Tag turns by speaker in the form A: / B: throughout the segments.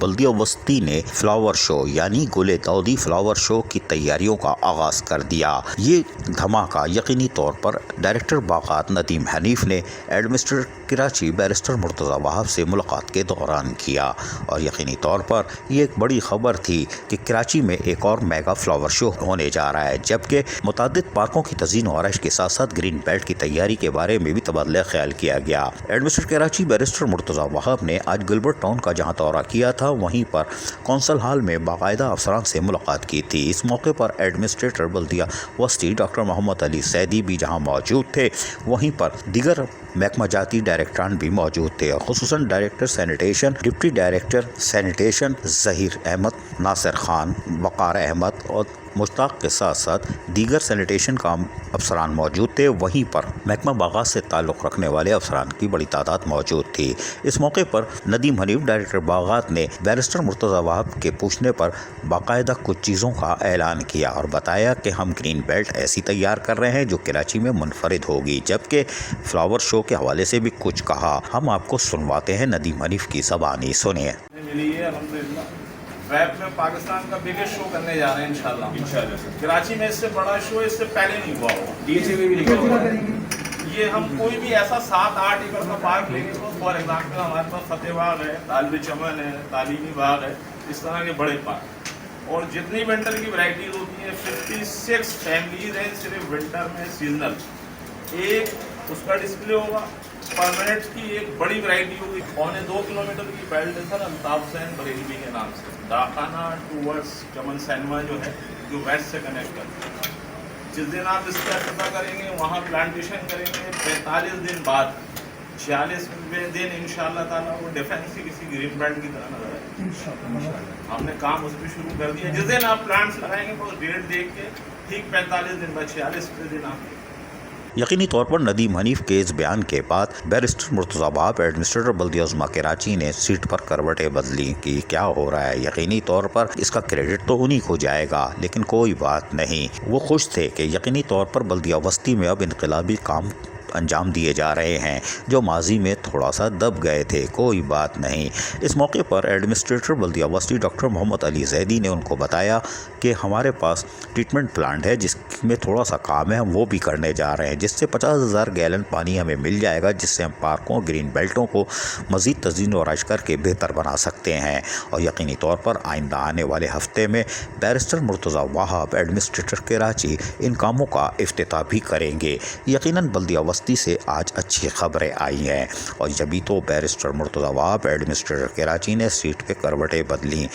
A: बल्दिया वस्ती ने flower show यानी गुले दाऊदी फ्लावर शो की तैयारियों का आगाज कर दिया। ये धमाका यकीनी तौर पर डायरेक्टर बागात नदीम हनीफ ने एडमिनिस्ट्रेटर कराची बैरिस्टर मुर्तज़ा वहाब से मुलाकात के दौरान किया और यकीनी तौर पर ये एक बड़ी खबर थी कि कराची में एक और मेगा फ्लावर शो होने जा रहा है, जबकि मुतअद्दिद पार्कों की तज़ीन और आरइश के साथ साथ ग्रीन बेल्ट की तैयारी के बारे में भी तबादला ख्याल किया गया। एडमिनिस्ट्रेटर कराची बैरिस्टर मुर्तज़ा वहाब ने आज गिलबर्ट टाउन का जहां दौरा किया था, वहीं पर कौंसल हॉल में बाकायदा अफसरान से मुलाकात की थी। इस मौके पर एडमिनिस्ट्रेटर बल्दिया वस्ती डॉक्टर मोहम्मद अली सैदी भी जहां मौजूद थे, वहीं पर दीगर महकमा जाती डायरेक्टरान भी मौजूद थे। खुसूसन director sanitation, deputy director sanitation Zaheer Ahmed, Nasir Khan, Waqar Ahmed और मुश्ताक के साथ साथ दीगर सैनिटेशन का अफसरान मौजूद थे। वहीं पर महकमा बागात से ताल्लुक़ रखने वाले अफसरान की बड़ी तादाद मौजूद थी। इस मौके पर नदीम हनीफ डायरेक्टर बागात ने बैरिस्टर मुर्तज़ा वहाब के पूछने पर बाकायदा कुछ चीज़ों का ऐलान किया और बताया कि हम ग्रीन बेल्ट ऐसी तैयार कर रहे हैं जो कराची में मुनफरिद होगी, जबकि फ्लावर शो के हवाले से भी कुछ कहा। हम आपको सुनवाते हैं, नदीम हनीफ की ज़बानी सुनिए।
B: रैप में पाकिस्तान का बिगेस्ट शो करने जा रहे हैं इंशाल्लाह। कराची में इससे बड़ा शो इससे पहले नहीं हुआ होगा। डीएचए में भी नहीं हुआ। ये हम कोई भी ऐसा 7-8 एकड़ का पार्क लेंगे तो फॉर एग्जाम्पल हमारे पास फतेह बाग है, तालिब चमन है, तालीमी बाग है, इस तरह के बड़े पार्क और जितनी विंटर की वैरायटीज होती हैं 56 फैमिलीज हैं सिर्फ विंटर में सीजनल। एक उसका डिस्प्ले होगा, परमानेंट की एक बड़ी वैरायटी होगी। 2.25 किलोमीटर की बेल्ट है सर, अल्ताफ हुसैन बरेलवी के नाम से दाखाना टूवर्ड्स चमन सैनमा जो है, जो वेस्ट से कनेक्ट करता है। जिस दिन आप इसका अफ्ताह करेंगे वहाँ प्लांटेशन करेंगे, 45 दिन बाद 46वें दिन इंशाल्लाह ताला वो डिफेंस की किसी ग्रीन बेल्ट की तरह नजर आएगी। हमने काम उस पर शुरू कर दिया। जिस दिन आप प्लांट्स लगाएंगे वो डेट देख के ठीक 45 दिन बाद 46वें दिन आप
A: यकीनी तौर पर नदीम हनीफ के इस बयान के बाद बैरिस्टर मुर्तज़ा वहाब एडमिनिस्ट्रेटर बल्दिया उज़्मा कराची ने सीट पर करवटें बदली कि क्या हो रहा है। यकीनी तौर पर इसका क्रेडिट तो उन्हीं को जाएगा, लेकिन कोई बात नहीं। वो खुश थे कि यकीनी तौर पर बल्दिया वस्ती में अब इनकलाबी काम अंजाम दिए जा रहे हैं जो माजी में थोड़ा सा दब गए थे। कोई बात नहीं। इस मौके पर एडमिनिस्ट्रेटर बल्दिया वस्ती डॉक्टर मोहम्मद अली ज़ैदी ने उनको बताया कि हमारे पास ट्रीटमेंट प्लांट है जिसमें थोड़ा सा काम है, हम वो भी करने जा रहे हैं, जिससे 50,000 गैलन पानी हमें मिल जाएगा, जिससे हम पार्कों ग्रीन बेल्टों को मज़ीद तज़ीन और आइश करके बेहतर बना सकते हैं। और यकीनी तौर पर आइंदा आने वाले हफ्ते में बैरिस्टर मुर्तज़ा वहाब एडमिनिस्ट्रेटर कराची इन कामों का इफ्तिताह भी करेंगे। यकीनन बल्दिया वस्ती से आज अच्छी खबरें आई हैं और जभी तो बैरिस्टर मुर्तज़ा वहाब एडमिनिस्ट्रेटर कराची ने सीट पे करवटें बदली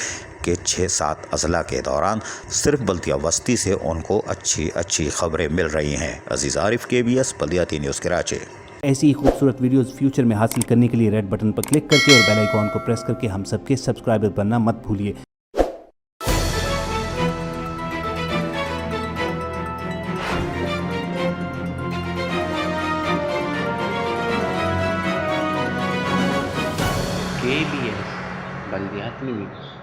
A: के 6-7 अजला के दौरान सिर्फ बल्दिया वस्ती से उनको अच्छी खबरें मिल रही हैं। अजीज़ आरिफ, KBS बल्दिया न्यूज़ कराची।
C: ऐसी ही खूबसूरत वीडियोस फ्यूचर में हासिल करने के लिए रेड बटन पर क्लिक करके और बेल आइकॉन को प्रेस करके हम सबके सब्सक्राइबर बनना मत भूलिए।
D: KBS बल्दिया न्यूज़।